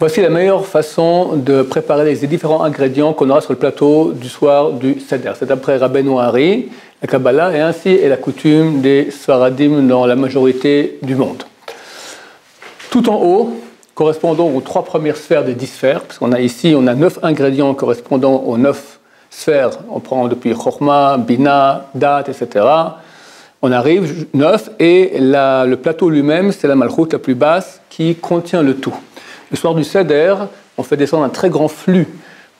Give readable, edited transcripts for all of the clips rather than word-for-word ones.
Voici la meilleure façon de préparer les différents ingrédients qu'on aura sur le plateau du soir du Seder. C'est d'après Rabbeinu Hari, la Kabbalah, et ainsi est la coutume des Sfaradim dans la majorité du monde. Tout en haut, correspondant aux 3 premières sphères des 10 sphères, parce qu'on a ici, on a 9 ingrédients correspondant aux 9 sphères. On prend depuis Chorma, Bina, Dat, etc. On arrive 9, et le plateau lui-même, c'est la Malchut la plus basse qui contient le tout. Le soir du Seder, on fait descendre un très grand flux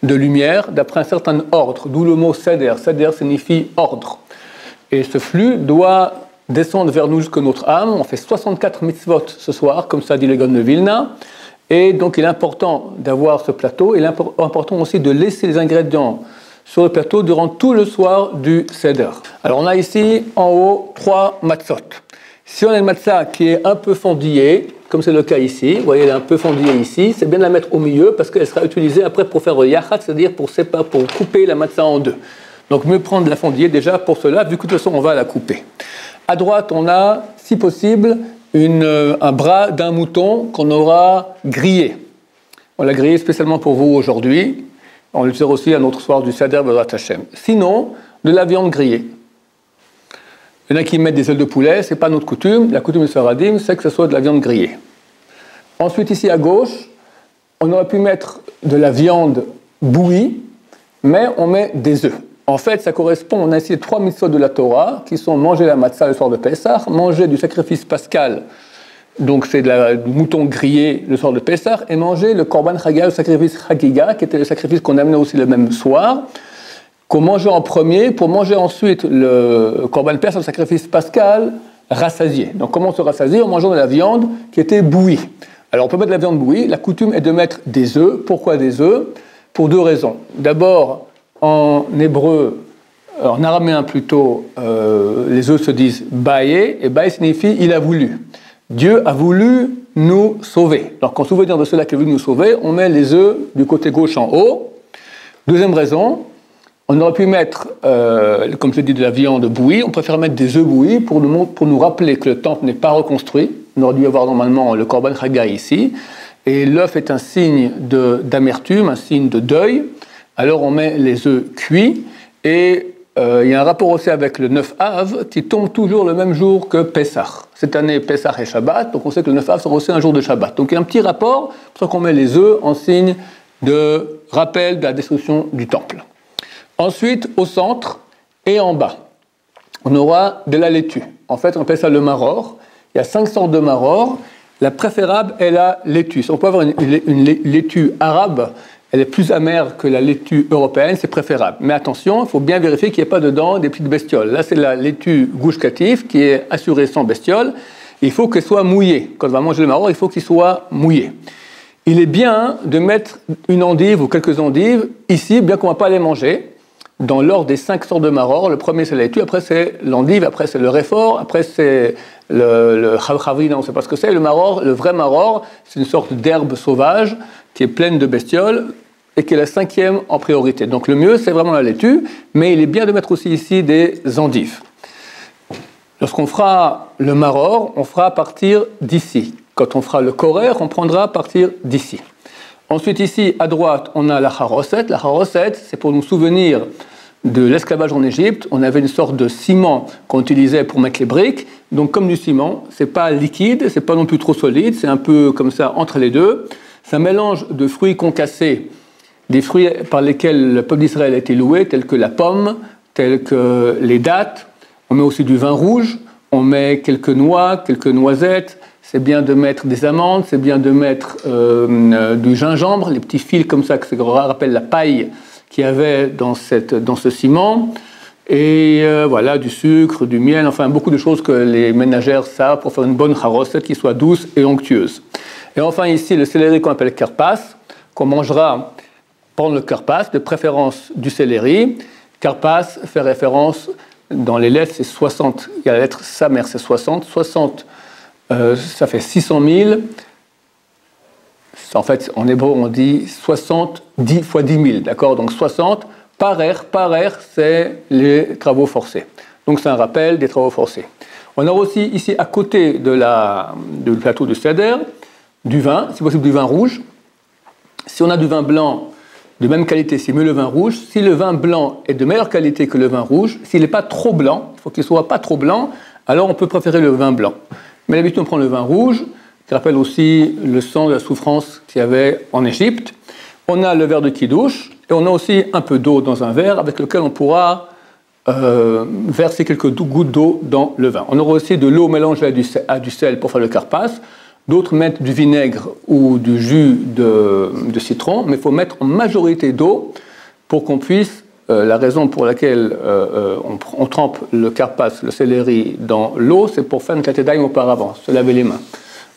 de lumière d'après un certain ordre, d'où le mot Seder. Seder signifie ordre. Et ce flux doit descendre vers nous jusqu'à notre âme. On fait 64 mitzvot ce soir, comme ça dit le Gaon de Vilna. Et donc il est important d'avoir ce plateau. Il est important aussi de laisser les ingrédients sur le plateau durant tout le soir du Seder. Alors on a ici en haut 3 matzot. Si on a une matzah qui est un peu fendillée, comme c'est le cas ici, vous voyez elle est un peu fendillée ici, c'est bien de la mettre au milieu parce qu'elle sera utilisée après pour faire le yachat, c'est-à-dire pour couper la matzah en deux. Donc mieux prendre la fendillée déjà pour cela, vu que de toute façon on va la couper. À droite, on a, si possible, un bras d'un mouton qu'on aura grillé. On l'a grillé spécialement pour vous aujourd'hui. On l'utilisera aussi un autre soir du Seder B'ezrat Hashem. Sinon, de la viande grillée. Il y en a qui mettent des ailes de poulet, ce n'est pas notre coutume. La coutume de Sfaradim, c'est que ce soit de la viande grillée. Ensuite, ici à gauche, on aurait pu mettre de la viande bouillie, mais on met des œufs. En fait, ça correspond, on a ici 3 mitzvot de la Torah, qui sont manger la matzah le soir de Pessah, manger du sacrifice pascal, donc c'est du mouton grillé le soir de Pessah, et manger le korban chagiga, le sacrifice chagiga, qui était le sacrifice qu'on amenait aussi le même soir, qu'on mangeait en premier, pour manger ensuite le korban Pessah, le sacrifice pascal, rassasié. Donc comment se rassasier? En mangeant de la viande qui était bouillie. Alors on peut mettre de la viande bouillie, la coutume est de mettre des œufs. Pourquoi des œufs? Pour 2 raisons. D'abord, en hébreu, en araméen plutôt, les œufs se disent « baé », et « baé » signifie « il a voulu ». Dieu a voulu nous sauver. Donc en souvenir de cela qui a voulu nous sauver, on met les œufs du côté gauche en haut. Deuxième raison, on aurait pu mettre, comme je dis, de la viande bouillie. On préfère mettre des œufs bouillis pour nous rappeler que le temple n'est pas reconstruit. On aurait dû avoir normalement le korban chagiga ici. Et l'œuf est un signe d'amertume, un signe de deuil. Alors on met les œufs cuits. Et il y a un rapport aussi avec le 9 Av qui tombe toujours le même jour que Pessah. Cette année, Pessah est Shabbat. Donc on sait que le 9 Av sera aussi un jour de Shabbat. Donc il y a un petit rapport, pour ça qu'on met les œufs en signe de rappel de la destruction du temple. Ensuite, au centre et en bas, on aura de la laitue. En fait, on appelle ça le maror. Il y a 5 sortes de maror. La préférable est la laitue. Si on peut avoir une laitue arabe, elle est plus amère que la laitue européenne, c'est préférable. Mais attention, il faut bien vérifier qu'il n'y ait pas dedans des petites bestioles. Là, c'est la laitue Gush Katif qui est assurée sans bestioles. Il faut qu'elle soit mouillée. Quand on va manger le maror, il faut qu'il soit mouillé. Il est bien de mettre une endive ou quelques endives ici, bien qu'on ne va pas les manger. Dans l'ordre des 5 sortes de maror, le premier c'est la laitue, après c'est l'endive, après c'est le réfort, après c'est le chavchavri, on ne sait pas ce que c'est. Le maror, le vrai maror, c'est une sorte d'herbe sauvage qui est pleine de bestioles et qui est la 5e en priorité. Donc le mieux c'est vraiment la laitue, mais il est bien de mettre aussi ici des endives. Lorsqu'on fera le maror, on fera à partir d'ici. Quand on fera le korer, on prendra à partir d'ici. Ensuite, ici, à droite, on a la charoset. La charoset, c'est pour nous souvenir de l'esclavage en Égypte. On avait une sorte de ciment qu'on utilisait pour mettre les briques. Donc, comme du ciment, c'est pas liquide, c'est pas non plus trop solide, c'est un peu comme ça entre les deux. C'est un mélange de fruits concassés, des fruits par lesquels le peuple d'Israël a été loué, tels que la pomme, tels que les dattes. On met aussi du vin rouge, on met quelques noix, quelques noisettes. C'est bien de mettre des amandes, c'est bien de mettre du gingembre, les petits fils comme ça, que ça rappelle la paille qu'il y avait dans ce ciment. Et voilà, du sucre, du miel, enfin beaucoup de choses que les ménagères savent pour faire une bonne charoset qui soit douce et onctueuse. Et enfin ici, le céleri qu'on appelle karpas, qu'on mangera pendant le karpas, de préférence du céleri. Karpas fait référence, dans les lettres, c'est 60, il y a la lettre Samer, c'est 60, 60. Ça fait 600 000. En fait, en hébreu, on dit 60, 10 fois 10 000. D'accord? Donc 60, parer, c'est les travaux forcés. Donc c'est un rappel des travaux forcés. On a aussi ici, à côté du plateau de Seder, du vin, si possible du vin rouge. Si on a du vin blanc de même qualité, c'est mieux le vin rouge. Si le vin blanc est de meilleure qualité que le vin rouge, s'il n'est pas trop blanc, il faut qu'il ne soit pas trop blanc, alors on peut préférer le vin blanc. Mais d'habitude, on prend le vin rouge, qui rappelle aussi le sang de la souffrance qu'il y avait en Égypte. On a le verre de kidouche, et on a aussi un peu d'eau dans un verre avec lequel on pourra verser quelques gouttes d'eau dans le vin. On aura aussi de l'eau mélangée à du sel pour faire le karpas. D'autres mettent du vinaigre ou du jus de citron, mais il faut mettre en majorité d'eau pour qu'on puisse, la raison pour laquelle on trempe le karpas, le céleri dans l'eau, c'est pour faire une katedayim auparavant, se laver les mains.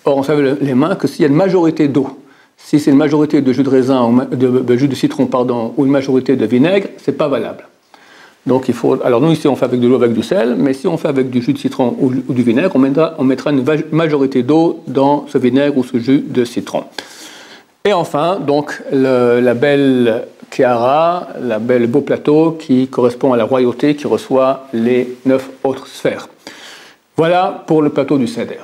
Or, on se lave les mains que s'il y a une majorité d'eau. Si c'est une majorité de jus de raisin, ou de jus de citron, pardon, ou une majorité de vinaigre, ce n'est pas valable. Donc il faut. Alors nous ici on fait avec de l'eau avec du sel, mais si on fait avec du jus de citron ou du vinaigre, on mettra une majorité d'eau dans ce vinaigre ou ce jus de citron. Et enfin, donc la belle Kéhara, le beau plateau qui correspond à la royauté qui reçoit les 9 autres sphères. Voilà pour le plateau du Seder.